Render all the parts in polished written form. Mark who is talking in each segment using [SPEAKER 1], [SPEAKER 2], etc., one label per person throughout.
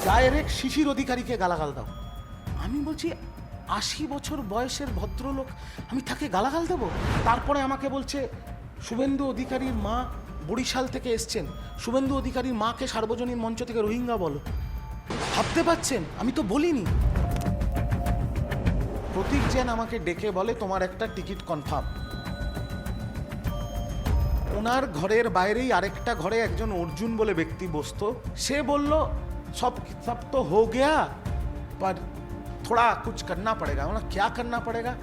[SPEAKER 1] Direct শিশির অধিকারীকে গালাগাল দাও। আমি বলছি 80 বছর বয়সের ভদ্রলোক, আমি তাকে গালাগাল দেবো? তারপরে আমাকে বলছে শুভেন্দু অধিকারীর মা বরিশাল থেকে এসছেন, শুভেন্দু অধিকারীর মাকে সার্বজনীন মঞ্চ থেকে রোহিঙ্গা বলো। ভাবতে পারছেন? আমি তো বলিনি। প্রতীক জেন আমাকে ডেকে বলে তোমার একটা টিকিট কনফার্ম। ওনার ঘরের বাইরেই আরেকটা ঘরে একজন অর্জুন বলে ব্যক্তি বসতো, সে বলল সব তো হো গয়া पर थोड़ा कुछ करना पड़ेगा। मतलब क्या करना पड़ेगा?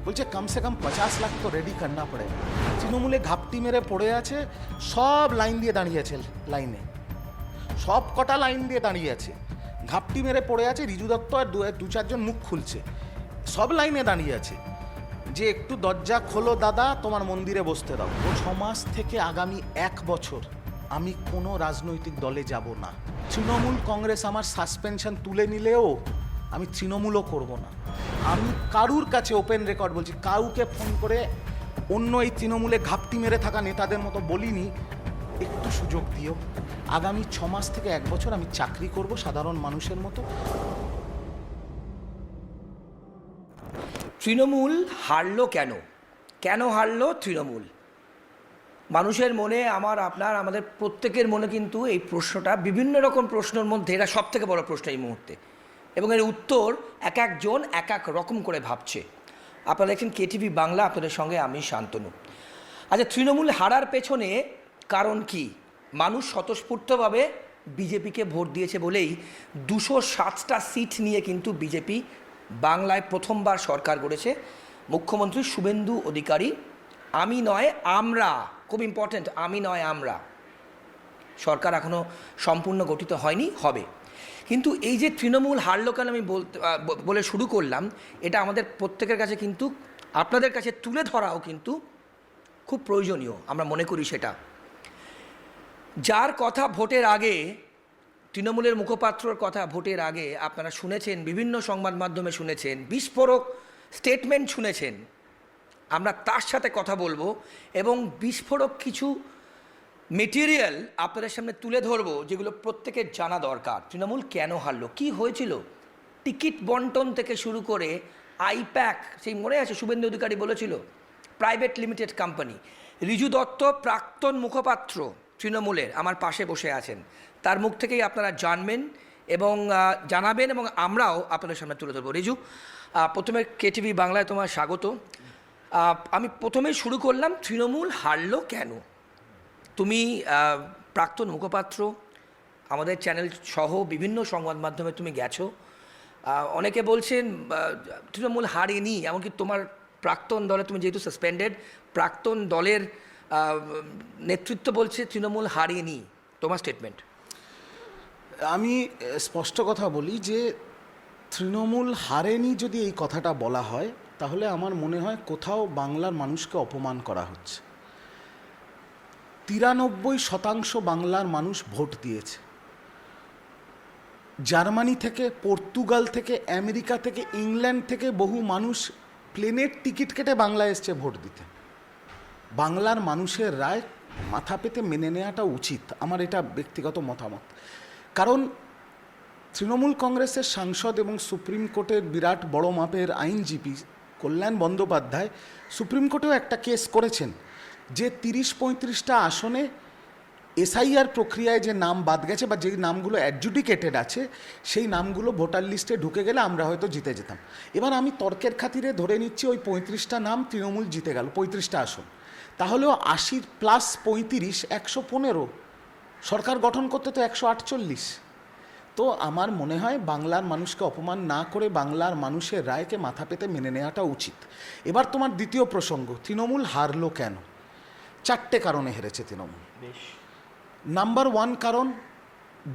[SPEAKER 1] বলছে কম সে কম 50 লাখ তো রেডি করনা পড়েগা। তৃণমূলে ঘাপটি মেরে পড়ে আছে, সব লাইন দিয়ে দাঁড়িয়ে আছে, লাইনে সব কটা লাইন দিয়ে দাঁড়িয়ে আছে, ঘাপটি মেরে পড়ে আছে। রিজু দত্ত আর দু চারজন মুখ খুলছে, সব লাইনে দাঁড়িয়ে আছে যে একটু দরজা খোলো দাদা, তোমার মন্দিরে বসতে দাও। ও 6 মাস থেকে আগামী 1 বছর আমি কোনো রাজনৈতিক দলে যাব না। তৃণমূল কংগ্রেস আমার সাসপেনশন তুলে নিলেও আমি তৃণমূলও করব না। আমি কারুর কাছে ওপেন রেকর্ড বলছি, কাউকে ফোন করে অন্য এই তৃণমূলে ঘাপটি মেরে থাকা নেতাদের মতো বলিনি একটু সুযোগ দিও। আগামী 6 মাস থেকে 1 বছর আমি চাকরি করব সাধারণ মানুষের মতো।
[SPEAKER 2] তৃণমূল হারলো কেন? কেন হারলো তৃণমূল? মানুষের মনে, আমাদের প্রত্যেকের মনে কিন্তু এই প্রশ্নটা, বিভিন্ন রকম প্রশ্নের মধ্যে এটা সব থেকে বড় প্রশ্ন এই মুহূর্তে, এবং এর উত্তর এক একজন এক এক রকম করে ভাবছে। আপনারা দেখছেন কেটিভি বাংলা, আপনাদের সঙ্গে আমি শান্তনু। আচ্ছা, তৃণমূল হারার পেছনে কারণ কি? মানুষ স্বতঃস্ফূর্তভাবে বিজেপিকে ভোট দিয়েছে বলেই 207টা সিট নিয়ে কিন্তু বিজেপি বাংলায় প্রথমবার সরকার গড়েছে। মুখ্যমন্ত্রী শুভেন্দু অধিকারী আমি নয় আমরা, খুব ইম্পর্ট্যান্ট, আমি নয় আমরা। সরকার এখনও সম্পূর্ণ গঠিত হয়নি, হবে। কিন্তু এই যে তৃণমূল হারলো কেন আমি বলে শুরু করলাম, এটা আমাদের প্রত্যেকের কাছে কিন্তু, আপনাদের কাছে তুলে ধরাও কিন্তু খুব প্রয়োজনীয়, আমরা মনে করি সেটা। যার কথা ভোটের আগে, তৃণমূলের মুখপাত্রর কথা ভোটের আগে আপনারা শুনেছেন, বিভিন্ন সংবাদ মাধ্যমে শুনেছেন, বিস্ফোরক স্টেটমেন্ট শুনেছেন, আমরা তার সাথে কথা বলবো এবং বিস্ফোরক কিছু মেটেরিয়াল আপনাদের সামনে তুলে ধরবো যেগুলো প্রত্যেকের জানা দরকার। তৃণমূল কেন হারলো, কী হয়েছিল, টিকিট বন্টন থেকে শুরু করে আইপ্যাক, সেই মনে আছে শুভেন্দু অধিকারী বলেছিল private limited company. Riju Dutta প্রাক্তন মুখপাত্র তৃণমূলের আমার পাশে বসে আছেন, তার মুখ থেকেই আপনারা জানবেন এবং জানাবেন এবং আমরাও আপনাদের সামনে তুলে ধরবো। রিজু, প্রথমে কেটিভি বাংলায় তোমার স্বাগত। আমি প্রথমেই শুরু করলাম, তৃণমূল হারলো কেন? তুমি প্রাক্তন মুখপাত্র, আমাদের চ্যানেল সহ বিভিন্ন সংবাদ মাধ্যমে তুমি গেছো। অনেকে বলছেন তৃণমূল হারেনি, এমনকি তোমার প্রাক্তন দলে, তুমি যেহেতু সাসপেন্ডেড, প্রাক্তন দলের নেতৃত্ব বলছে তৃণমূল হারেনি। তোমার স্টেটমেন্ট?
[SPEAKER 1] আমি স্পষ্ট কথা বলি যে তৃণমূল হারেনি যদি এই কথাটা বলা হয়, তাহলে আমার মনে হয় কোথাও বাংলার মানুষকে অপমান করা হচ্ছে। 93% বাংলার মানুষ ভোট দিয়েছে। জার্মানি থেকে, পর্তুগাল থেকে, আমেরিকা থেকে, ইংল্যান্ড থেকে বহু মানুষ প্লেনের টিকিট কেটে বাংলায় এসছে ভোট দিতে। বাংলার মানুষের রায় মাথা পেতে মেনে নেওয়াটা উচিত, আমার এটা ব্যক্তিগত মতামত। কারণ তৃণমূল কংগ্রেসের সাংসদ এবং সুপ্রিম কোর্টের বিরাট বড় মাপের আইনজীবী কল্যাণ বন্দ্যোপাধ্যায় সুপ্রিম কোর্টেও একটা কেস করেছেন যে 30-35টা আসনে এসআইআর প্রক্রিয়ায় যে নাম বাদ গেছে বা যে নামগুলো অ্যাডজুডিকেটেড আছে, সেই নামগুলো ভোটার লিস্টে ঢুকে গেলে আমরা হয়তো জিতে যেতাম। এবার আমি তর্কের খাতিরে ধরে নিচ্ছি ওই 35টা নাম তৃণমূল জিতে গেল, 35টা আসন, তাহলেও 80 প্লাস 35 115, সরকার গঠন করতে তো 148। তো আমার মনে হয় বাংলার মানুষকে অপমান না করে বাংলার মানুষের রায়কে মাথা পেতে মেনে নেওয়াটা উচিত। এবার তোমার দ্বিতীয় প্রসঙ্গ, তৃণমূল হারলো কেন? 4টে কারণে হেরেছে তৃণমূল। নাম্বার 1 কারণ,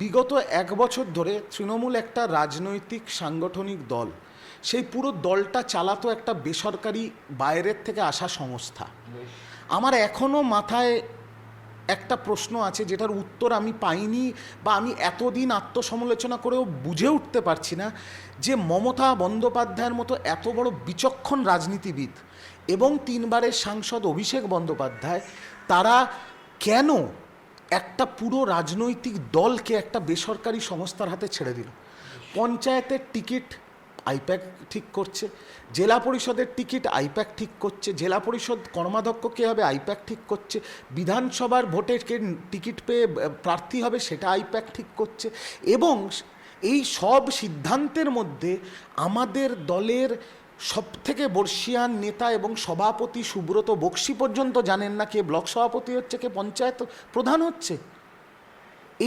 [SPEAKER 1] বিগত 1 বছর ধরে তৃণমূল একটা রাজনৈতিক সাংগঠনিক দল, সেই পুরো দলটা চালাতো একটা বেসরকারি বাইরের থেকে আসা সংস্থা। আমার এখনও মাথায় একটা প্রশ্ন আছে যেটার উত্তর আমি পাইনি, বা আমি এতদিন আত্মসমালোচনা করেও বুঝে উঠতে পারছি না, যে মমতা বন্দ্যোপাধ্যায়ের মতো এত বড় বিচক্ষণ রাজনীতিবিদ এবং 3বারের সাংসদ অভিষেক বন্দ্যোপাধ্যায়, তারা কেন একটা পুরো রাজনৈতিক দলকে একটা বেসরকারি সংস্থার হাতে ছেড়ে দিল। পঞ্চায়েতের টিকিট আইপ্যাক ঠিক করছে, জেলা পরিষদের টিকিট আইপ্যাক ঠিক করছে, জেলা পরিষদ কর্মাধ্যক্ষ কে হবে আইপ্যাক ঠিক করছে, বিধানসভার ভোটে কে টিকিট পেয়ে প্রার্থী হবে সেটা আইপ্যাক ঠিক করছে। এবং এই সব সিদ্ধান্তের মধ্যে আমাদের দলের সবথেকে বর্ষীয়ান নেতা এবং সভাপতি সুব্রত বক্সী পর্যন্ত জানেন না কে ব্লক সভাপতি হচ্ছে, কে পঞ্চায়েত প্রধান হচ্ছে।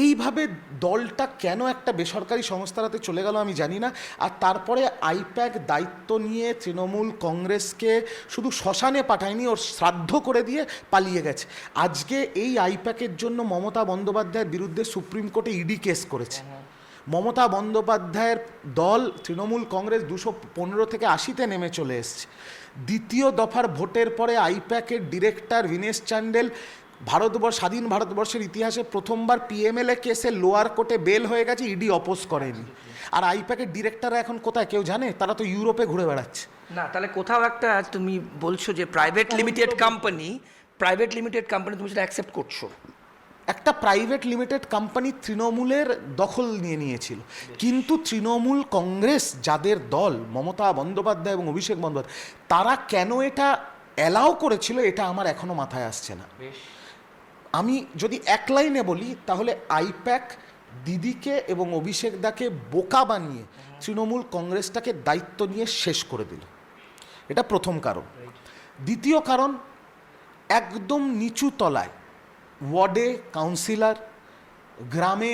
[SPEAKER 1] এইভাবে দলটা কেন একটা বেসরকারি সংস্থার হাতে চলে গেল আমি জানি না। আর তারপরে আইপ্যাক দায়িত্ব নিয়ে তৃণমূল কংগ্রেসকে শুধু শ্মশানে পাঠায়নি, ওর শ্রাদ্ধ করে দিয়ে পালিয়ে গেছে। আজকে এই আইপ্যাকের জন্য মমতা বন্দ্যোপাধ্যায়ের বিরুদ্ধে সুপ্রিম কোর্টে ইডি কেস করেছে। মমতা বন্দ্যোপাধ্যায়ের দল তৃণমূল কংগ্রেস 215 থেকে 80-তে নেমে চলে এসছে। দ্বিতীয় দফার ভোটের পরে আইপ্যাকের ডিরেক্টর ভিনেশ চান্ডেল স্বাধীন ভারতবর্ষের ইতিহাসে প্রথমবার পিএমএলএ কেসে লোয়ার কোর্টে বেল হয়ে গেছে, ইডি অপোজ করেনি। আর আইপ্যাকের ডিরেক্টররা এখন কোথায় কেউ জানে? তারা তো ইউরোপে ঘুরে বেড়াচ্ছে।
[SPEAKER 2] না, তাহলে কোথাও একটা তুমি বলছো যে প্রাইভেট লিমিটেড কোম্পানি তুমি সেটা অ্যাকসেপ্ট করছো।
[SPEAKER 1] একটা প্রাইভেট লিমিটেড কোম্পানি তৃণমূলের দখল নিয়ে নিয়েছিল, কিন্তু তৃণমূল কংগ্রেস যাদের দল, মমতা বন্দ্যোপাধ্যায় এবং অভিষেক বন্দ্যোপাধ্যায়, তারা কেন এটা অ্যালাউ করেছিল এটা আমার এখনো মাথায় আসছে না। আমি যদি এক লাইনে বলি তাহলে আইপ্যাক দিদিকে এবং অভিষেক দাকে বোকা বানিয়ে তৃণমূল কংগ্রেসটাকে দায়িত্ব নিয়ে শেষ করে দিল। এটা প্রথম কারণ। দ্বিতীয় কারণ, একদম নিচু তলায় ওয়ার্ডে কাউন্সিলর, গ্রামে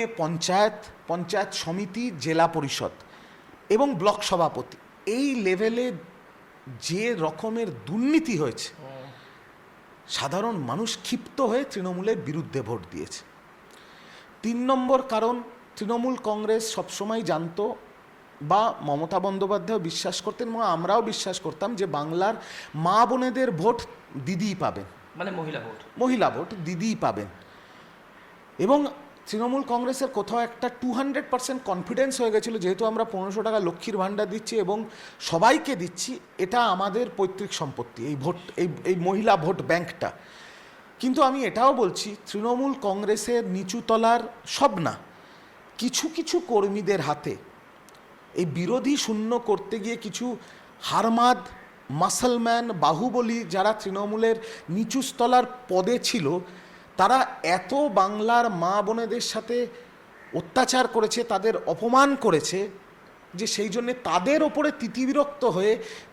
[SPEAKER 1] পঞ্চায়েত সমিতি, জেলা পরিষদ এবং ব্লক সভাপতি, এই লেভেলে যে রকমের দুর্নীতি হয়েছে, সাধারণ মানুষ ক্ষিপ্ত হয়ে তৃণমূলের বিরুদ্ধে ভোট দিয়েছে। 3 নম্বর কারণ, তৃণমূল কংগ্রেস সবসময় জানতো বা মমতা বন্দ্যোপাধ্যায় বিশ্বাস করতেন এবং আমরাও বিশ্বাস করতাম যে বাংলার মা বোনেদের ভোট দিদিই পাবেন,
[SPEAKER 2] মানে
[SPEAKER 1] মহিলা ভোট দিদিই পাবেন। এবং তৃণমূল কংগ্রেসের কোথাও একটা 200% কনফিডেন্স হয়ে গেছিলো, যেহেতু আমরা 1500 টাকা লক্ষ্মীর ভাণ্ডার দিচ্ছি এবং সবাইকে দিচ্ছি, এটা আমাদের পৈতৃক সম্পত্তি, এই মহিলা ভোট ব্যাংকটা। কিন্তু আমি এটাও বলছি, তৃণমূল কংগ্রেসের নিচুতলার সব না, কিছু কিছু কর্মীদের হাতে এই বিরোধী শূন্য করতে গিয়ে কিছু হারমাদ, মাসলম্যান, বাহুবলী যারা তৃণমূলের নিচুস্তলার পদে ছিল, তারা এত বাংলার মা বোনেদের সাথে অত্যাচার করেছে, তাদের অপমান করেছে, যে সেই জন্যে তাদের ওপরে তিতিবিরক্ত হয়ে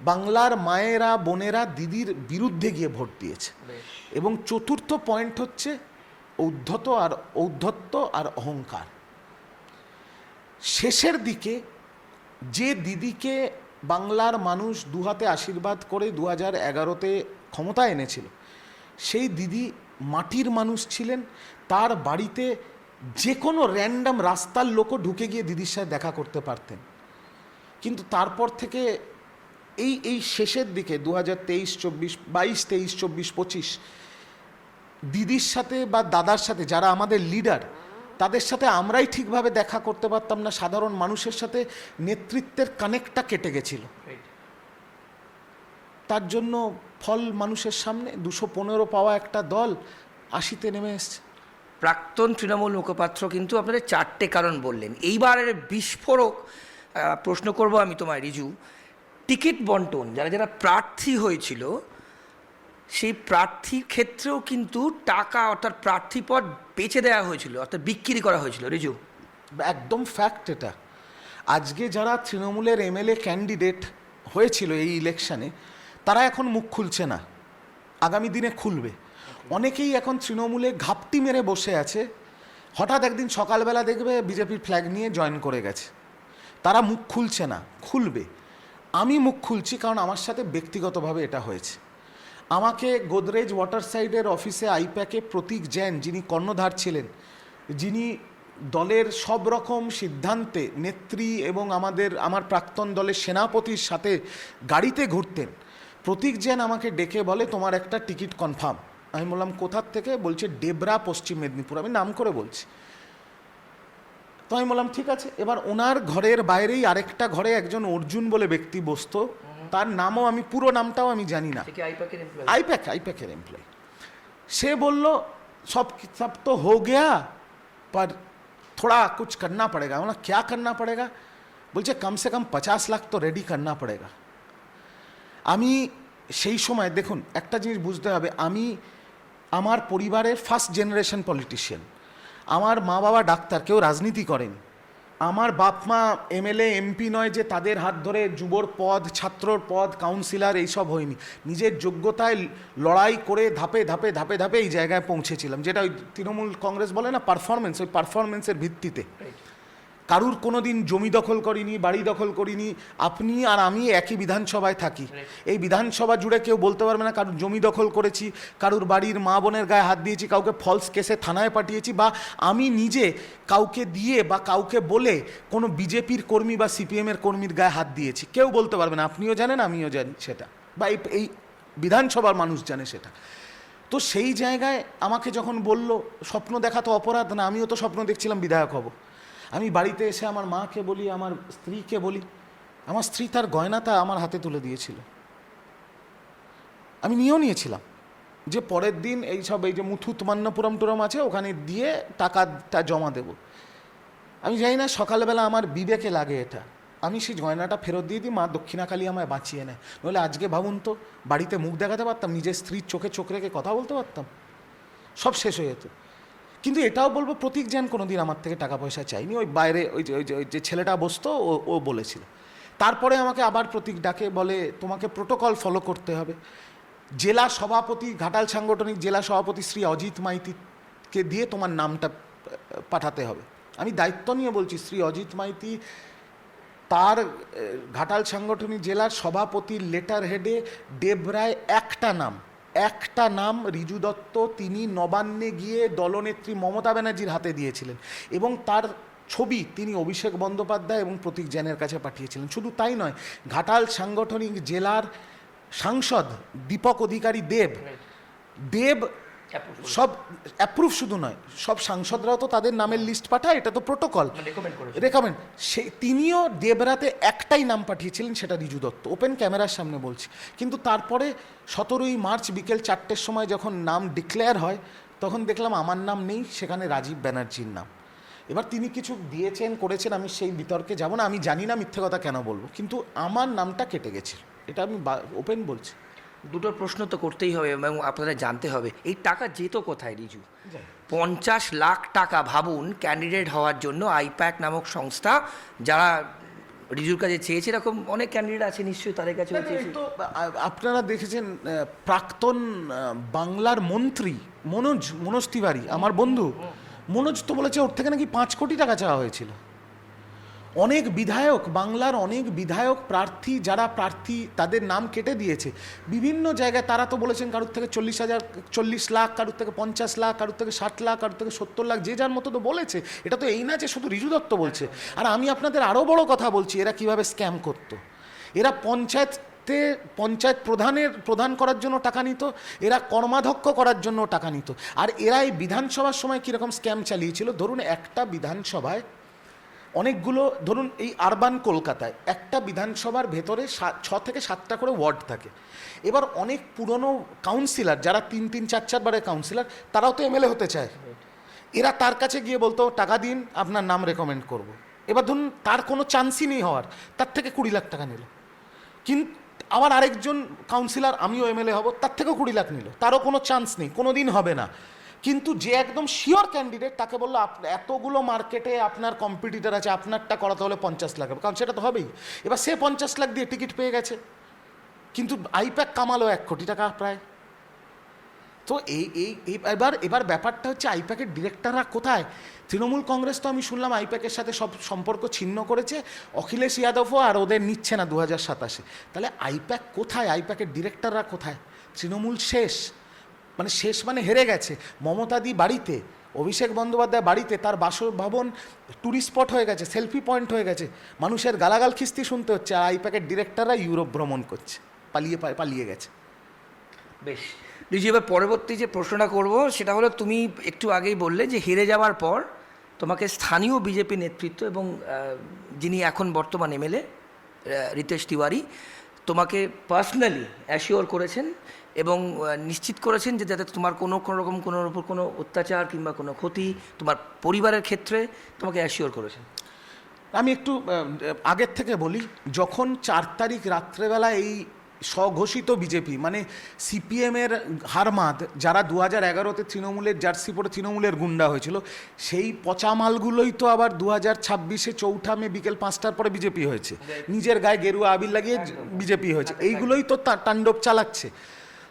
[SPEAKER 1] বাংলার মায়েরা বোনেরা দিদির বিরুদ্ধে গিয়ে ভোট দিয়েছে। এবং চতুর্থ পয়েন্ট হচ্ছে ঔদ্ধত্য আর অহংকার। শেষের দিকে যে দিদিকে বাংলার মানুষ দুহাতে আশীর্বাদ করে 2011-তে ক্ষমতা এনেছিল, সেই দিদি মাটির মানুষ ছিলেন। তার বাড়িতে যে কোনো র্যান্ডম রাস্তার লোকও ঢুকে গিয়ে দিদির সাথে দেখা করতে পারতেন। কিন্তু তারপর থেকে এই শেষের দিকে 2023-24, 22-23-24-25 দিদির সাথে বা দাদার সাথে, যারা আমাদের লিডার, তাদের সাথে আমরাই ঠিকভাবে দেখা করতে পারতাম না। সাধারণ মানুষের সাথে নেতৃত্বের কানেক্টটা কেটে গেছিল। তার জন্য ফল মানুষের সামনে 215 পাওয়া একটা দল 80-তে নেমে এসছে।
[SPEAKER 2] প্রাক্তন তৃণমূল মুখপাত্র কিন্তু আপনাদের 4টে কারণ বললেন। এইবারের বিস্ফোরক প্রশ্ন করব আমি তোমায় রিজু, টিকিট বন্টন যারা যারা প্রার্থী হয়েছিল, সেই প্রার্থীর ক্ষেত্রেও কিন্তু টাকা, অর্থাৎ প্রার্থী পদ বেচে দেওয়া হয়েছিল, অর্থাৎ বিক্রি করা হয়েছিল। রিজু,
[SPEAKER 1] একদম ফ্যাক্ট এটা। আজকে যারা তৃণমূলের এমএলএ ক্যান্ডিডেট হয়েছিল এই ইলেকশনে, তারা এখন মুখ খুলছে না, আগামী দিনে খুলবে। অনেকেই এখন তৃণমূলে ঘাপটি মেরে বসে আছে, হঠাৎ একদিন সকালবেলা দেখবে বিজেপির ফ্ল্যাগ নিয়ে জয়েন করে গেছে। তারা মুখ খুলছে না, খুলবে। আমি মুখ খুলছি, কারণ আমার সাথে ব্যক্তিগতভাবে এটা হয়েছে। আমাকে গোদরেজ ওয়াটার সাইডের অফিসে আইপ্যাকে প্রতীক জৈন, যিনি কর্ণধার ছিলেন, যিনি দলের সব রকম সিদ্ধান্তে নেত্রী এবং আমার প্রাক্তন দলের সেনাপতির সাথে গাড়িতে ঘুরতেন, প্রতীক জৈন আমাকে ডেকে বলে, তোমার একটা টিকিট কনফার্ম। আমি বললাম কোথার থেকে? বলছে ডেবরা, পশ্চিম মেদিনীপুর। আমি নাম করে বলছি। তো আমি বললাম ঠিক আছে। এবার ওনার ঘরের বাইরেই আরেকটা ঘরে একজন অর্জুন বলে ব্যক্তি বসতো, তার নামও পুরো নামটাও আমি জানি না, আইপ্যাকের এমপ্লয়ি। সে বলল सब तो हो गया पर थोड़ा कुछ करना पड़ेगा। मतलब क्या करना पड़ेगा? বলছে कम से कम 50 লাখ তো রেডি करना पड़ेगा। আমি সেই সময় দেখুন একটা জিনিস বুঝতে হবে, আমি আমার পরিবারের ফার্স্ট জেনারেশন পলিটিশিয়ান, আমার মা বাবা ডাক্তার, কেউ রাজনীতি করেন। আমার বাপ মা এমএলএ এমপি নয় যে তাদের হাত ধরে যুবর পদ, ছাত্রর পদ, কাউন্সিলর এইসব হয়নি। নিজের যোগ্যতায় লড়াই করে ধাপে ধাপে ধাপে ধাপে এই জায়গায় পৌঁছেছিলাম, যেটা ওই তৃণমূল কংগ্রেস বলে না পারফরমেন্স, ওই পারফরমেন্সের ভিত্তিতে। কারুর কোনো দিন জমি দখল করিনি, বাড়ি দখল করিনি। আপনি আর আমি একই বিধানসভায় থাকি, এই বিধানসভা জুড়ে কেউ বলতে পারবে না কারুর জমি দখল করেছি, কারুর বাড়ির মা বোনের গায়ে হাত দিয়েছি, কাউকে ফলস কেসে থানায় পাঠিয়েছি, বা আমি নিজে কাউকে দিয়ে বা কাউকে বলে কোনো বিজেপির কর্মী বা সিপিএমের কর্মীর গায়ে হাত দিয়েছি। কেউ বলতে পারবে না, আপনিও জানেন আমিও জানি সেটা, বা এই বিধানসভার মানুষ জানে সেটা। তো সেই জায়গায় আমাকে যখন বলল স্বপ্ন দেখা তো অপরাধ না, আমিও তো স্বপ্ন দেখছিলাম বিধায়ক হব। আমি বাড়িতে এসে আমার মাকে বলি, আমার স্ত্রীকে বলি, আমার স্ত্রী তার গয়নাটা আমার হাতে তুলে দিয়েছিল। আমি নিয়েও নিয়েছিলাম যে পরের দিন এই যে মুথুত মান্নপুরম টুরম আছে ওখানে দিয়ে টাকাটা জমা দেব। আমি জানি না সকালবেলা আমার বিবেকে লাগে এটা, আমি সেই গয়নাটা ফেরত দিয়ে দিই, মা দক্ষিণাকালী আমায় বাঁচিয়ে নেয়। নইলে আজকে ভাবুন তো, বাড়িতে মুখ দেখাতে পারতাম, নিজের স্ত্রীর চোখে চোখ রেখে কথা বলতে পারতাম, সব শেষ হয়ে যেত। কিন্তু এটাও বলবো প্রতীক যেন কোনো দিন আমার থেকে টাকা পয়সা চাইনি। ওই বাইরে ওই যে ছেলেটা বসতো ও বলেছিল। তারপরে আমাকে আবার প্রতীক ডাকে, বলে তোমাকে প্রোটোকল ফলো করতে হবে। জেলা সভাপতি, ঘাটাল সাংগঠনিক জেলা সভাপতি শ্রী অজিত মাইতিকে দিয়ে তোমার নামটা পাঠাতে হবে। আমি দায়িত্ব নিয়ে বলছি, শ্রী অজিত মাইতি তার ঘাটাল সাংগঠনিক জেলার সভাপতির লেটার হেডে দেবরায় একটা নাম রিজু দত্ত, তিনি নবান্নে গিয়ে দলনেত্রী মমতা ব্যানার্জির হাতে দিয়েছিলেন, এবং তার ছবি তিনি অভিষেক বন্দ্যোপাধ্যায় এবং প্রতীক জ্যানের কাছে পাঠিয়েছিলেন। শুধু তাই নয়, ঘাটাল সাংগঠনিক জেলার সাংসদ দীপক অধিকারী দেব সব অ্যাপ্রুভ, শুধু নয় সব সাংসদরাও তো তাদের নামের লিস্ট পাঠায়, এটা তো প্রোটোকল, রেকমেন্ড। তিনিও দেবরাতে একটাই নাম পাঠিয়েছিলেন, সেটা রিজু দত্ত, ওপেন ক্যামেরার সামনে বলছি। কিন্তু তারপরে 17ই মার্চ বিকেল 4টের সময় যখন নাম ডিক্লেয়ার হয়, তখন দেখলাম আমার নাম নেই, সেখানে রাজীব ব্যানার্জির নাম। এবার তিনি কিছু দিয়েছেন করেছেন, আমি সেই বিতর্কে যাব না, আমি জানি না, মিথ্যে কথা কেন বলবো, কিন্তু আমার নামটা কেটে গেছিল, এটা আমি ওপেন বলছি।
[SPEAKER 2] দুটো প্রশ্ন তো করতেই হবে এবং আপনাদের জানতে হবে, এই টাকা যেত কোথায় রিজু? 50 লাখ টাকা ভাবুন, ক্যান্ডিডেট হওয়ার জন্য আইপ্যাক নামক সংস্থা, যারা রিজুর কাছে চেয়েছে, এরকম অনেক ক্যান্ডিডেট আছে নিশ্চয়ই, তাদের কাছে
[SPEAKER 1] তো আপনারা দেখেছেন প্রাক্তন বাংলার মন্ত্রী মনোজ তিওয়ারি, আমার বন্ধু মনোজ, তো বলেছে ওর থেকে নাকি 5 কোটি টাকা চাওয়া হয়েছিল। অনেক বিধায়ক, বাংলার অনেক বিধায়ক প্রার্থী, যারা প্রার্থী তাদের নাম কেটে দিয়েছে বিভিন্ন জায়গায়, তারা তো বলেছেন কারোর থেকে 40 লাখ, কারোর থেকে 50 লাখ, কারোর থেকে 60 লাখ, কারোর থেকে 70 লাখ, যে যার মতো তো বলেছে। এটা তো এই না যে শুধু রিজু দত্ত বলছে। আর আমি আপনাদের আরও বড় কথা বলছি, এরা কিভাবে স্ক্যাম করতো। এরা পঞ্চায়েত প্রধান করার জন্য টাকা নিত, এরা কর্মাধ্যক্ষ করার জন্য টাকা নিত। আর এরা এই বিধানসভার সময় কীরকম স্ক্যাম চালিয়েছিল, ধরুন একটা বিধানসভায় অনেকগুলো, ধরুন এই আরবান কলকাতায় একটা বিধানসভার ভেতরে 6 থেকে 7টা করে ওয়ার্ড থাকে। এবার অনেক পুরনো কাউন্সিলর, যারা 3 4 বারের কাউন্সিলর, তারাও তো এমএলএ হতে চায়। এরা তার কাছে গিয়ে বলতো টাকা দিন, আপনার নাম রেকমেন্ড করব। এবার ধরুন তার কোনো চান্সই নেই হওয়ার, তার থেকে 20 লাখ টাকা নিল। কিন্তু আবার আরেকজন কাউন্সিলর, আমিও এমএলএ হব, তার থেকেও 20 লাখ নিল, তারও কোনো চান্স নেই, কোনো দিন হবে না। কিন্তু যে একদম শিওর ক্যান্ডিডেট, তাকে বললো এতগুলো মার্কেটে আপনার কম্পিটিটর আছে, আপনারটা করাতে হলে 50 লাখ হবে, কারণ সেটা তো হবেই। এবার সে 50 লাখ দিয়ে টিকিট পেয়ে গেছে, কিন্তু আইপ্যাক কামালো 1 কোটি টাকা প্রায়। তো এবার ব্যাপারটা হচ্ছে, আইপ্যাকের ডিরেক্টররা কোথায়? তৃণমূল কংগ্রেস তো আমি শুনলাম আইপ্যাকের সাথে সব সম্পর্ক ছিন্ন করেছে, অখিলেশ যাদবও আর ওদের নিচ্ছে না 2027-এ। তাহলে আইপ্যাক কোথায়? আইপ্যাকের ডিরেক্টররা কোথায়? তৃণমূল শেষ, মানে হেরে গেছে। মমতাদি বাড়িতে, অভিষেক বন্দ্যোপাধ্যায় বাড়িতে, তার বাসভবন ট্যুরিস্ট স্পট হয়ে গেছে, সেলফি পয়েন্ট হয়ে গেছে, মানুষের গালাগাল খিস্তি শুনতে হচ্ছে। আর আইপ্যাকের ডিরেক্টররা ইউরোপ ভ্রমণ করছে, পালিয়ে গেছে।
[SPEAKER 2] বেশ রিজু, এবার পরবর্তী যে প্রশ্নটা করব সেটা হলো, তুমি একটু আগেই বললে যে হেরে যাওয়ার পর তোমাকে স্থানীয় বিজেপি নেতৃত্ব এবং যিনি এখন বর্তমান এমএলএ রিতেশ তিওয়ারি তোমাকে পার্সোনালি অ্যাসিওর করেছেন এবং নিশ্চিত করেছেন যে যাতে তোমার কোনো রকম কোনো উপর কোনো অত্যাচার কিংবা কোনো ক্ষতি তোমার পরিবারের ক্ষেত্রে তোমাকে অ্যাসিওর করেছেন?
[SPEAKER 1] আমি একটু আগের থেকে বলি, যখন 4 তারিখ রাত্রেবেলা এই স্বঘোষিত বিজেপি মানে সিপিএমের হারমাদ, যারা 2011-তে তৃণমূলের জার্সি পরে তৃণমূলের গুন্ডা হয়েছিল, সেই পচা মালগুলোই তো আবার 2026-এ 4 মে বিকেল 5টার পরে বিজেপি হয়েছে, নিজের গায়ে গেরুয়া আবির লাগিয়ে বিজেপি হয়েছে। এইগুলোই তো তাণ্ডব চালাচ্ছে।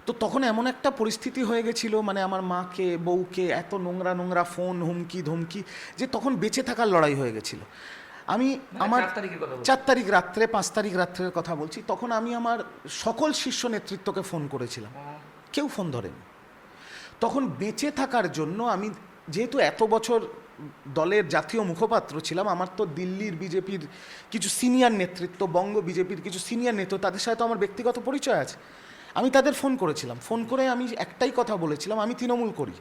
[SPEAKER 1] তো তখন এমন একটা পরিস্থিতি হয়ে গেছিল, মানে আমার মাকে বউকে এত নোংরা নোংরা ফোন, হুমকি ধমকি, যে তখন বেঁচে থাকার লড়াই হয়ে গেছিল। আমি আমার 4 তারিখ রাত্রে 5 তারিখ রাত্রের কথা বলছি, তখন আমি আমার সকল শীর্ষ নেতৃত্বকে ফোন করেছিলাম, কেউ ফোন ধরেনি। তখন বেঁচে থাকার জন্য আমি, যেহেতু এত বছর দলের জাতীয় মুখপাত্র ছিলাম, আমার তো দিল্লির বিজেপির কিছু সিনিয়র নেতৃত্ব, বঙ্গ বিজেপির কিছু সিনিয়র নেতৃত্ব, তাদের সাথে তো আমার ব্যক্তিগত পরিচয় আছে। আমি তাদের ফোন করেছিলাম, ফোন করে আমি একটাই কথা বলেছিলাম, আমি তৃণমূল করি,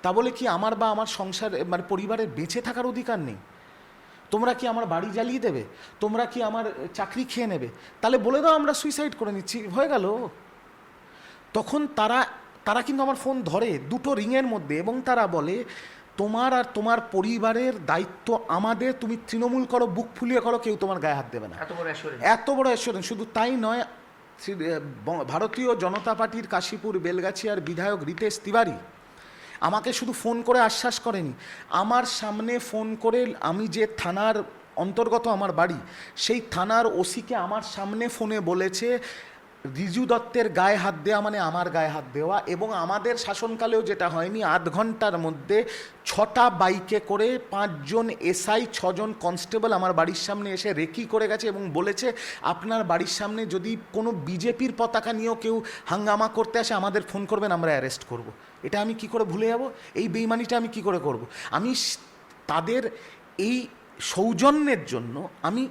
[SPEAKER 1] তা বলে কি আমার বা আমার সংসার মানে পরিবারের বেঁচে থাকার অধিকার নেই? তোমরা কি আমার বাড়ি জ্বালিয়ে দেবে? তোমরা কি আমার চাকরি খেয়ে নেবে? তাহলে বলে দাও আমরা সুইসাইড করে নিচ্ছি, হয়ে গেল। তখন তারা কিন্তু আমার ফোন ধরে দুটো রিংয়ের মধ্যে, এবং তারা বলে তোমার আর তোমার পরিবারের দায়িত্ব আমাদের, তুমি তৃণমূল করো, বুক ফুলিয়ে করো, কেউ তোমার গায়ে হাত দেবে না। এত বড় অ্যাসুরেন্স। শুধু তাই নয়, ভারতীয় জনতা পার্টির কাশীপুর বেলগাছিয়ার বিধায়ক রিতেশ তিওয়ারি আমাকে শুধু ফোন করে আশ্বাস করেনি, আমার সামনে ফোন করে, আমি যে থানার অন্তর্গত আমার বাড়ি, সেই থানার ওসিকে আমার সামনে ফোনে বলেছে রিজু দত্তের গায়ে হাত দেওয়া মানে আমার গায়ে হাত দেওয়া। এবং আমাদের শাসনকালেও যেটা হয়নি, 8 ঘন্টার মধ্যে 6টা বাইকে করে 5 জন এসআই 6 জন কনস্টেবল আমার বাড়ির সামনে এসে রেকি করে গেছে এবং বলেছে আপনার বাড়ির সামনে যদি কোনো বিজেপির পতাকা নিয়েও কেউ হাঙ্গামা করতে আসে আমাদের ফোন করবেন, আমরা অ্যারেস্ট করব। এটা আমি কি করে ভুলে যাব? এই বেইমানিটা আমি কি করে করব? আমি তাদের এই সৌজন্যের জন্য আমি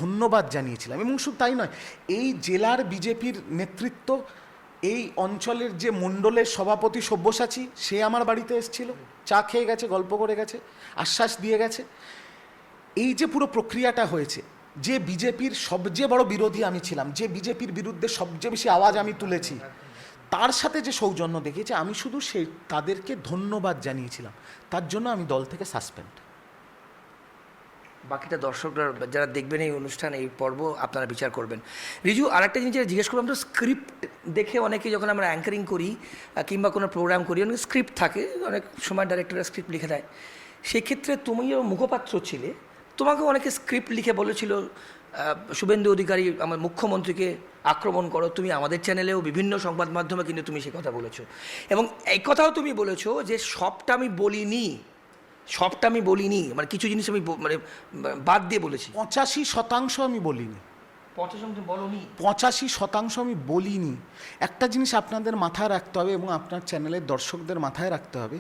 [SPEAKER 1] ধন্যবাদ জানিয়েছিলাম। এবং শুধু তাই নয়, এই জেলার বিজেপির নেতৃত্ব, এই অঞ্চলের যে মণ্ডলের সভাপতি সব্যসাচী, সে আমার বাড়িতে এসেছিল, চা খেয়ে গেছে, গল্প করে গেছে, আশ্বাস দিয়ে গেছে। এই যে পুরো প্রক্রিয়াটা হয়েছে, যে বিজেপির সবচেয়ে বড় বিরোধী আমি ছিলাম, যে বিজেপির বিরুদ্ধে সবচেয়ে বেশি আওয়াজ আমি তুলেছি, তার সাথে যে সৌজন্য দেখিয়েছে, আমি শুধু তাদেরকে ধন্যবাদ জানিয়েছিলাম। তার জন্য আমি দল থেকে সাসপেন্ড।
[SPEAKER 2] বাকিটা দর্শকরা যারা দেখবেন এই অনুষ্ঠান, এই পর্ব, আপনারা বিচার করবেন। রিজু, আরেকটা জিনিস যেটা জিজ্ঞেস করলাম, তো স্ক্রিপ্ট দেখে অনেকে যখন আমরা অ্যাঙ্কারিং করি কিংবা কোনো প্রোগ্রাম করি, অনেক স্ক্রিপ্ট থাকে, অনেক সময় ডাইরেক্টররা স্ক্রিপ্ট লিখে দেয়। সেক্ষেত্রে তুমিও মুখপাত্র ছিলে, তোমাকে অনেকে স্ক্রিপ্ট লিখে বলেছিল শুভেন্দু অধিকারী আমার মুখ্যমন্ত্রীকে আক্রমণ করো, তুমি আমাদের চ্যানেলেও বিভিন্ন সংবাদ মাধ্যমে কিন্তু তুমি সে কথা বলেছো, এবং এই কথাও তুমি বলেছো যে সবটা আমি বলিনি, মানে কিছু জিনিস আমি মানে বাদ দিয়ে বলেছি।
[SPEAKER 1] 85% আমি বলিনি। 85% আমি বলিনি। একটা জিনিস আপনাদের মাথায় রাখতে হবে এবং আপনার চ্যানেলের দর্শকদের মাথায় রাখতে হবে,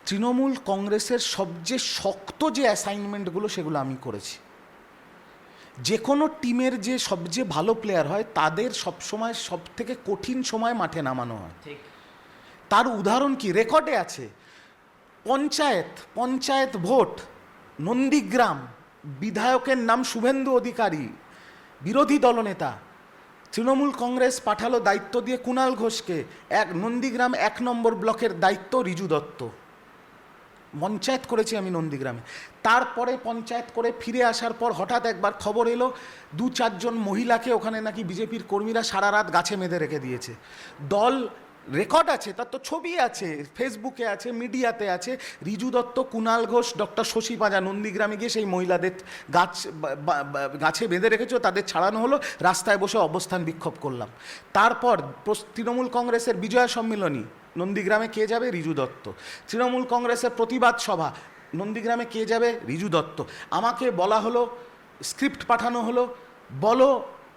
[SPEAKER 1] তৃণমূল কংগ্রেসের সবচেয়ে শক্ত যে অ্যাসাইনমেন্টগুলো সেগুলো আমি করেছি। যে কোনো টিমের যে সবচেয়ে ভালো প্লেয়ার হয় তাদের সবসময় সবথেকে কঠিন সময় মাঠে নামানো হয়। তার উদাহরণ কি রেকর্ডে আছে, পঞ্চায়েত ভোট নন্দীগ্রাম, বিধায়কের নাম শুভেন্দু অধিকারী, বিরোধী দলনেতা, তৃণমূল কংগ্রেস পাঠালো দায়িত্ব দিয়ে কুণাল ঘোষকে, নন্দীগ্রাম 1 নম্বর ব্লকের দায়িত্ব রিজু দত্ত। পঞ্চায়েত করেছি আমি নন্দীগ্রামে। তারপরে পঞ্চায়েত করে ফিরে আসার পর হঠাৎ একবার খবর এলো 2-4 জন মহিলাকে ওখানে নাকি বিজেপির কর্মীরা সারা রাত গাছে বেঁধে রেখে দিয়েছে। দল রেকর্ড আছে, তার তো ছবি আছে, ফেসবুকে আছে, মিডিয়াতে আছে। রিজু দত্ত, কুণাল ঘোষ, ডক্টর শশী পাঁজা নন্দীগ্রামে গিয়ে সেই মহিলাদের গাছে বেঁধে রেখেছে, তাদের ছাড়ানো হলো, রাস্তায় বসে অবস্থান বিক্ষোভ করলাম। তারপর তৃণমূল কংগ্রেসের বিজয়া সম্মেলনী, নন্দীগ্রামে কে যাবে? রিজু দত্ত। তৃণমূল কংগ্রেসের প্রতিবাদ সভা, নন্দীগ্রামে কে যাবে? রিজু দত্ত। আমাকে বলা হলো, স্ক্রিপ্ট পাঠানো হলো, বলো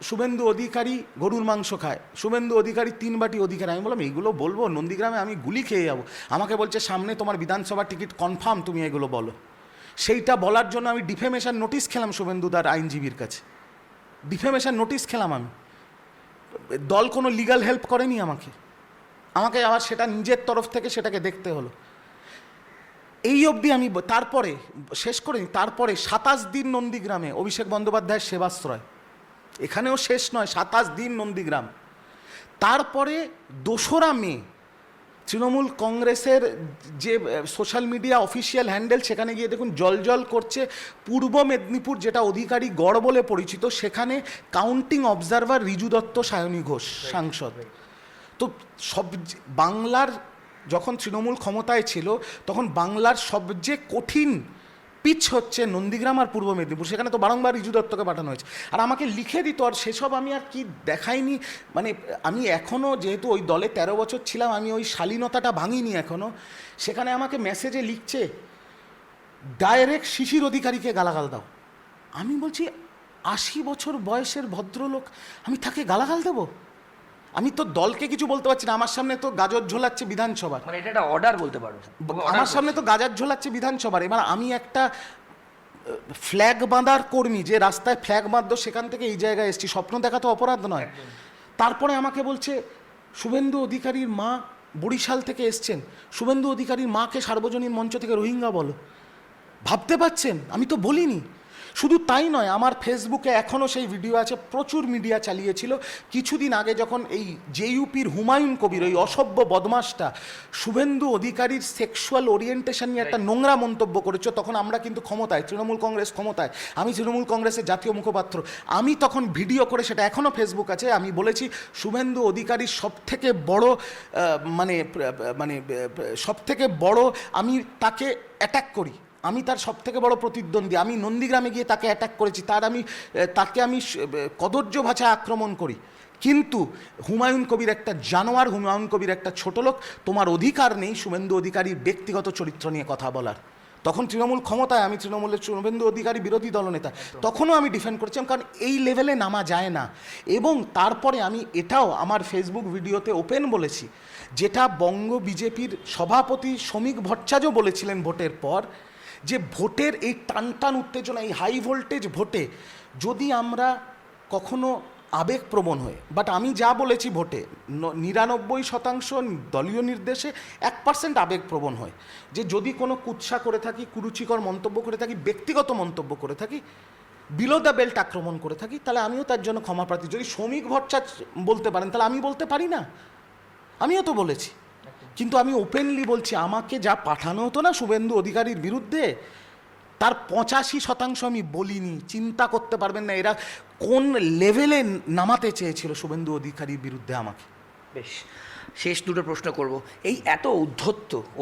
[SPEAKER 1] শুভেন্দু অধিকারী গরুর মাংস খায়, শুভেন্দু অধিকারী 3 বাটি অধিকারী। আমি বললাম এইগুলো বলবো? নন্দীগ্রামে আমি গুলি খেয়ে যাবো। আমাকে বলছে সামনে তোমার বিধানসভা টিকিট কনফার্ম, তুমি এগুলো বলো। সেইটা বলার জন্য আমি ডিফেমেশন নোটিশ খেলাম শুভেন্দুদার আইনজীবীর কাছে, ডিফেমেশন নোটিশ খেলাম আমি। দল কোনো লিগ্যাল হেল্প করেনি আমাকে আবার সেটা নিজের তরফ থেকে সেটাকে দেখতে হলো। এই অবধি আমি তারপরে শেষ করিনি। তারপরে 27 দিন নন্দীগ্রামে অভিষেক বন্দ্যোপাধ্যায়ের সেবাশ্রয়, এখানেও শেষ নয়, 27 দিন নন্দীগ্রাম। তারপরে 2রা মে তৃণমূল কংগ্রেসের যে সোশ্যাল মিডিয়া অফিসিয়াল হ্যান্ডেল, সেখানে গিয়ে দেখুন জল করছে পূর্ব মেদিনীপুর, যেটা অধিকারী গড় বলে পরিচিত, সেখানে কাউন্টিং অবজারভার রিজু দত্ত সায়নী ঘোষ সাংসদ। তো বাংলার যখন তৃণমূল ক্ষমতায় ছিল তখন বাংলার সবচেয়ে কঠিন পিচ হচ্ছে নন্দীগ্রাম আর পূর্ব মেদিনীপুর, সেখানে তো বারংবার রিজু দত্তকে পাঠানো হয়েছে। আর আমাকে লিখে দিত, আর সেসব আমি আর কি দেখাইনি, মানে আমি এখনও যেহেতু ওই দলে 13 বছর ছিলাম, আমি ওই শালীনতাটা ভাঙিনি এখনও। সেখানে আমাকে মেসেজে লিখছে ডাইরেক্ট শিশির অধিকারীকে গালাগাল দাও। আমি বলছি 80 বছর বয়সের ভদ্রলোক, আমি তাকে গালাগাল দেবো? আমি তো দলকে কিছু বলতে পারছি না, আমার সামনে তো গাজর ঝোলাচ্ছে বিধানসভার,
[SPEAKER 2] মানে এটা একটা অর্ডার বলতে পারো,
[SPEAKER 1] আমার সামনে তো গাজর ঝোলাচ্ছে বিধানসভার। এবার আমি একটা ফ্ল্যাগ বাঁধার কর্মী, যে রাস্তায় ফ্ল্যাগ বাঁধতো সেখান থেকে এই জায়গায় এসেছি, স্বপ্ন দেখা তো অপরাধ নয়। তারপরে আমাকে বলছে শুভেন্দু অধিকারীর মা বরিশাল থেকে এসছেন, শুভেন্দু অধিকারীর মাকে সার্বজনীন মঞ্চ থেকে রোহিঙ্গা বলো। ভাবতে পারছেন? আমি তো বলিনি। শুধু তাই নয়, আমার ফেসবুকে এখনও সেই ভিডিও আছে, প্রচুর মিডিয়া চালিয়েছিল। কিছুদিন আগে যখন এই জেইউপির হুমায়ুন কবির, ওই অসভ্য বদমাসটা শুভেন্দু অধিকারীর সেক্সুয়াল ওরিয়েন্টেশন নিয়ে একটা নোংরা মন্তব্য করেছে, তখন আমরা কিন্তু ক্ষমতায়, তৃণমূল কংগ্রেস ক্ষমতায়, আমি তৃণমূল কংগ্রেসের জাতীয় মুখপাত্র। আমি তখন ভিডিও করে, সেটা এখনও ফেসবুক আছে, আমি বলেছি শুভেন্দু অধিকারীর সবথেকে বড় সবথেকে বড়, আমি তাকে অ্যাটাক করি, আমি তার সবথেকে বড় প্রতিদ্বন্দ্বী। আমি নন্দীগ্রামে গিয়ে তাকে অ্যাটাক করেছি, তাকে আমি কদর্য ভাষায় আক্রমণ করি। কিন্তু হুমায়ুন কবির একটা জানোয়ার, হুমায়ুন কবির একটা ছোট লোক, তোমার অধিকার নেই শুভেন্দু অধিকারীর ব্যক্তিগত চরিত্র নিয়ে কথা বলার। তখন তৃণমূল ক্ষমতায়, আমি তৃণমূলের শুভেন্দু অধিকারী বিরোধী দলনেতা, তখনও আমি ডিফেন্ড করেছিলাম, কারণ এই লেভেলে নামা যায় না। এবং তারপরে আমি এটাও আমার ফেসবুক ভিডিওতে ওপেন বলেছি, যেটা বঙ্গ বিজেপির সভাপতি শ্রমিক ভট্টাচার্য বলেছিলেন ভোটের পর, যে ভোটের এই টানটান উত্তেজনা, এই হাই ভোল্টেজ ভোটে যদি আমরা কখনো আবেগপ্রবণ হয়ে, বাট আমি যা বলেছি ভোটে 99% দলীয় নির্দেশে 1% আবেগপ্রবণ হয়, যে যদি কোনো কুৎসা করে থাকি, কুরুচিকর মন্তব্য করে থাকি, ব্যক্তিগত মন্তব্য করে থাকি, বিলো দ্য বেল্ট আক্রমণ করে থাকি, তাহলে আমিও তার জন্য ক্ষমা প্রার্থী। যদি শ্রমিক ভট্টাচার্য বলতে পারেন, তাহলে আমি বলতে পারি না? আমিও তো বলেছি। কিন্তু আমি ওপেনলি বলছি, আমাকে যা পাঠানো হতো না শুভেন্দু অধিকারীর বিরুদ্ধে, তার 85% আমি বলিনি। চিন্তা করতে পারবেন না এরা কোন লেভেলে নামাতে চেয়েছিল শুভেন্দু অধিকারীর বিরুদ্ধে আমাকে।
[SPEAKER 2] বেশ, শেষ দুটো প্রশ্ন করব। এই এত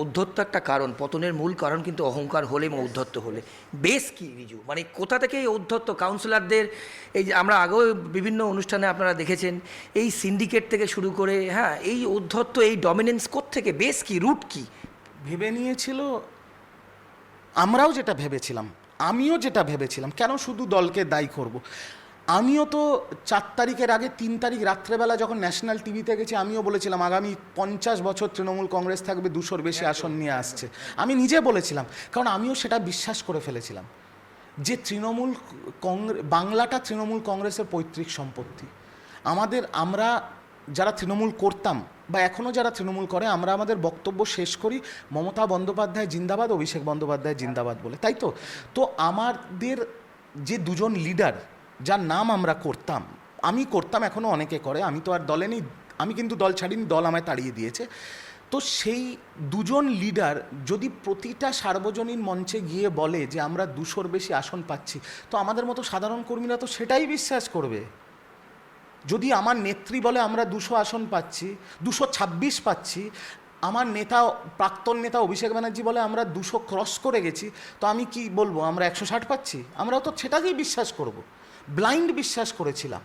[SPEAKER 2] ঔদ্ধত্য একটা কারণ, পতনের মূল কারণ কিন্তু অহংকার হলে এবং ঔদ্ধত্য হলে। বেশ কি রিজু, মানে কোথা থেকে এই ঔদ্ধত্য? কাউন্সিলরদের, এই যে আমরা আগেও বিভিন্ন অনুষ্ঠানে আপনারা দেখেছেন, এই সিন্ডিকেট থেকে শুরু করে, হ্যাঁ, এই ঔদ্ধত্য, এই ডমিনেন্স কোত্থেকে? বেশ কি, রুট কি?
[SPEAKER 1] ভেবে নিয়েছিল, আমরাও যেটা ভেবেছিলাম, আমিও যেটা ভেবেছিলাম, কেন শুধু দলকে দায়ী করব। আমিও তো 4 তারিখের আগে 3 তারিখ রাত্রেবেলা যখন ন্যাশনাল টিভিতে গেছি, আমিও বলেছিলাম আগামী 50 বছর তৃণমূল কংগ্রেস থাকবে, 200-র বেশি আসন নিয়ে আসছে। আমি নিজে বলেছিলাম, কারণ আমিও সেটা বিশ্বাস করে ফেলেছিলাম যে তৃণমূল বাংলাটা তৃণমূল কংগ্রেসের পৈতৃক সম্পত্তি। আমরা যারা তৃণমূল করতাম বা এখনও যারা তৃণমূল করে, আমরা আমাদের বক্তব্য শেষ করি মমতা বন্দ্যোপাধ্যায় জিন্দাবাদ, অভিষেক বন্দ্যোপাধ্যায় জিন্দাবাদ বলে, তাই তো? তো আমাদের যে দুজন লিডার, যার নাম আমরা করতাম, আমি করতাম, এখনও অনেকে করে, আমি তো আর দলে নেই, আমি কিন্তু দল ছাড়িনি, দল আমায় তাড়িয়ে দিয়েছে। তো সেই দুজন লিডার যদি প্রতিটা সার্বজনীন মঞ্চে গিয়ে বলে যে আমরা 200-র বেশি আসন পাচ্ছি, তো আমাদের মতো সাধারণ কর্মীরা তো সেটাই বিশ্বাস করবে। যদি আমার নেত্রী বলে আমরা 200 আসন পাচ্ছি, 226 পাচ্ছি, আমার নেতা, প্রাক্তন নেতা অভিষেক ব্যানার্জি বলে আমরা 200 ক্রস করে গেছি, তো আমি কি বলবো আমরা 160 পাচ্ছি? আমরাও তো সেটাকেই বিশ্বাস করব। ব্লাইন্ড বিশ্বাস করেছিলাম,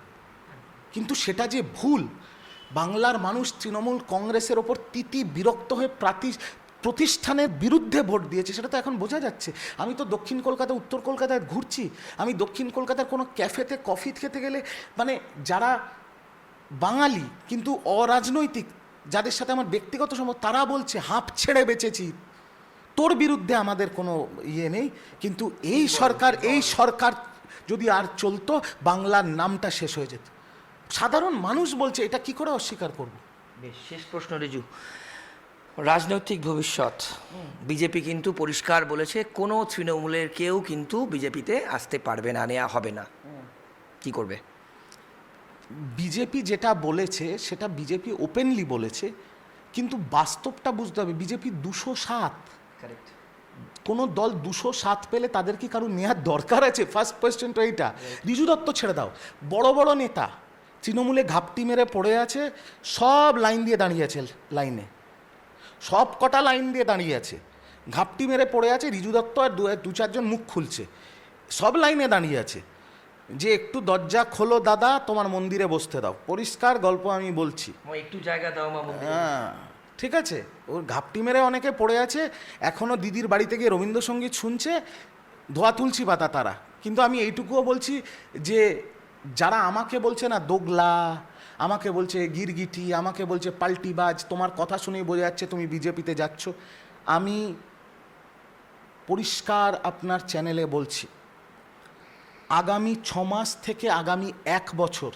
[SPEAKER 1] কিন্তু সেটা যে ভুল। বাংলার মানুষ তৃণমূল কংগ্রেসের ওপর বিরক্ত হয়ে প্রতিষ্ঠানের বিরুদ্ধে ভোট দিয়েছে, সেটা তো এখন বোঝা যাচ্ছে। আমি তো দক্ষিণ কলকাতা, উত্তর কলকাতায় ঘুরছি, আমি দক্ষিণ কলকাতার কোনো ক্যাফেতে কফি খেতে গেলে, মানে যারা বাঙালি কিন্তু অরাজনৈতিক, যাদের সাথে আমার ব্যক্তিগত সম্পর্ক, তারা বলছে হাঁপ ছেড়ে বেঁচেছি, তোর বিরুদ্ধে আমাদের কোনো ইয়ে নেই। কিন্তু এই সরকার যদি আর চলতো, বাংলার নামটা শেষ হয়ে যেত। সাধারণ মানুষ বলছে, এটা কি করে অস্বীকার করব?
[SPEAKER 2] বেশ, শেষ প্রশ্ন রিজু, রাজনৈতিক ভবিষ্যৎ। বিজেপি কিন্তু পরিষ্কার বলেছে কোনো তৃণমূলের কেউ কিন্তু বিজেপিতে আসতে পারবে না, নেওয়া হবে না। কি করবে?
[SPEAKER 1] বিজেপি যেটা বলেছে সেটা বিজেপি ওপেনলি বলেছে, কিন্তু বাস্তবটা বুঝতে হবে। BJP 207,
[SPEAKER 2] correct.
[SPEAKER 1] কোনো দল 207 পেলে তাদের কি কারো নেওয়ার দরকার আছে? ফার্স্ট কোয়েশ্চেন তো এইটা। রিজু দত্ত ছেড়ে দাও, বড় বড় নেতা তৃণমূলে ঘাপটি মেরে পড়ে আছে, সব লাইন দিয়ে দাঁড়িয়ে আছে, লাইনে সব কটা লাইন দিয়ে দাঁড়িয়ে আছে, ঘাপটি মেরে পড়ে আছে। রিজু দত্ত আর দু চারজন মুখ খুলছে, সব লাইনে দাঁড়িয়ে আছে যে একটু দরজা খোলো দাদা, তোমার মন্দিরে বসতে দাও। পরিষ্কার গল্প আমি বলছি।
[SPEAKER 2] একটু জায়গা দাও মা মন্দিরে।
[SPEAKER 1] হ্যাঁ, ঠিক আছে। ওর ঘাপটি মেরে অনেকে পড়ে আছে, এখনও দিদির বাড়িতে গিয়ে রবীন্দ্রসঙ্গীত শুনছে, ধোয়া তুলছি পাতা তারা। কিন্তু আমি এইটুকুও বলছি যে যারা আমাকে বলছে না দোগলা, আমাকে বলছে গিরগিটি, আমাকে বলছে পাল্টিবাজ, তোমার কথা শুনেই বোঝা যাচ্ছে তুমি বিজেপিতে যাচ্ছ, আমি পরিষ্কার আপনার চ্যানেলে বলছি, আগামী 6 মাস থেকে আগামী 1 বছর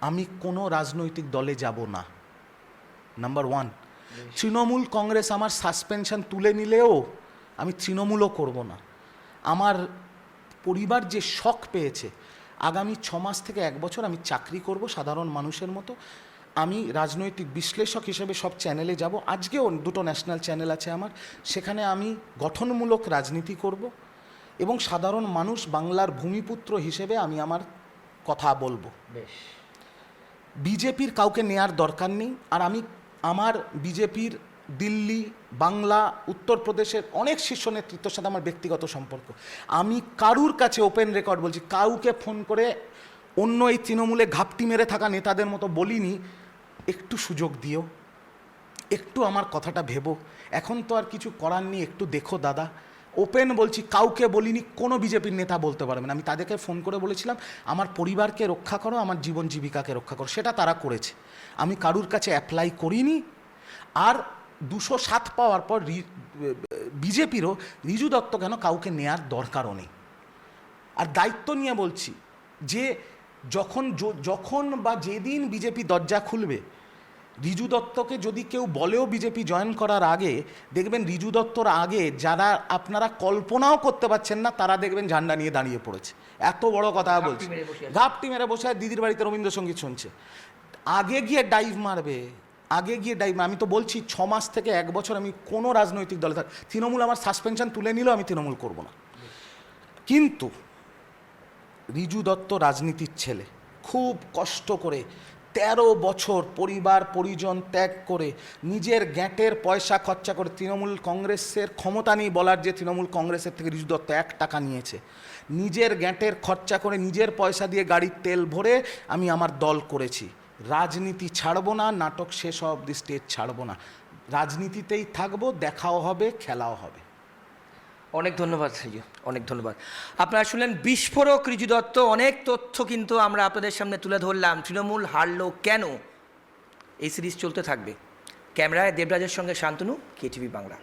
[SPEAKER 1] আমি কোনো রাজনৈতিক দলে যাব না। নাম্বার 1। তৃণমূল কংগ্রেস আমার সাসপেনশন তুলে নিলেও আমি তৃণমূলও করব না। আমার পরিবার যে শক পেয়েছে, আগামী 6 মাস থেকে 1 বছর আমি চাকরি করব সাধারণ মানুষের মতো। আমি রাজনৈতিক বিশ্লেষক হিসেবে সব চ্যানেলে যাব, আজকেও 2টো ন্যাশনাল চ্যানেল আছে আমার, সেখানে আমি গঠনমূলক রাজনীতি করব এবং সাধারণ মানুষ, বাংলার ভূমিপুত্র হিসেবে আমি আমার কথা বলবো।
[SPEAKER 2] বেশ।
[SPEAKER 1] বিজেপির কাউকে নেয়ার দরকার নেই। আর আমি আমার বিজেপির দিল্লি, বাংলা, উত্তরপ্রদেশের অনেক শীর্ষ নেতৃত্বের সাথে আমার ব্যক্তিগত সম্পর্ক। আমি কারুর কাছে ওপেন রেকর্ড বলছি, কাউকে ফোন করে অন্য এই তৃণমূলে ঘাপটি মেরে থাকা নেতাদের মতো বলিনি একটু সুযোগ দিও, একটু আমার কথাটা ভেবো, এখন তো আর কিছু করার নেই, একটু দেখো দাদা। ওপেন বলছি, কাউকে বলিনি, কোনো বিজেপির নেতা বলতে পারবে না। আমি তাদেরকে ফোন করে বলেছিলাম আমার পরিবারকে রক্ষা করো, আমার জীবন জীবিকাকে রক্ষা করো, সেটা তারা করেছে। আমি কারুর কাছে অ্যাপ্লাই করিনি। আর 207 পাওয়ার পর বিজেপিরও রিজু দত্ত কেন কাউকে নেয়ার দরকারও নেই। আর দায়িত্ব নিয়ে বলছি যে যখন বা যেদিন বিজেপি দরজা খুলবে, রিজু দত্তকে যদি কেউ বলেও বিজেপি জয়েন করার আগে, দেখবেন রিজু দত্তর আগে যারা আপনারা কল্পনাও করতে পারছেন না তারা দেখবেন ঝান্ডা নিয়ে দাঁড়িয়ে পড়েছে। এত বড় কথা বলছি, ঘাপটি মেরে বসে দিদির বাড়িতে রবীন্দ্রসঙ্গীত শুনছে। আগে গিয়ে ডাইভ মারবে, আগে গিয়ে ডাইভ। আমি তো বলছি 6 মাস থেকে 1 বছর আমি কোনো রাজনৈতিক দলে থাক, তৃণমূল আমার সাসপেনশন তুলে নিলেও আমি তৃণমূল করব না। কিন্তু রিজু দত্ত রাজনীতির ছেলে, খুব কষ্ট করে 13 বছর পরিবার পরিজন ত্যাগ করে নিজের গ্যাঁটের পয়সা খরচা করে, তৃণমূল কংগ্রেসের ক্ষমতা নেই বলার যে তৃণমূল কংগ্রেসের থেকে রিজু দত্ত 1 টাকা নিয়েছে, নিজের গ্যাঁটের খরচা করে নিজের পয়সা দিয়ে গাড়ির তেল ভরে আমি আমার দল করেছি। রাজনীতি ছাড়বো না, নাটক শেষ অবধি স্টেজ ছাড়বো না, রাজনীতিতেই থাকবো, দেখাও হবে, খেলাও হবে।
[SPEAKER 2] অনেক ধন্যবাদ রিজু, অনেক ধন্যবাদ। আপনারা শুনলেন বিস্ফোরক রিজু দত্ত। অনেক তথ্য কিন্তু আমরা আপনাদের সামনে তুলে ধরলাম। তৃণমূল হারলো কেন, এই সিরিজ চলতে থাকবে। ক্যামেরায় দেবরাজের সঙ্গে শান্তনু, KTV বাংলা।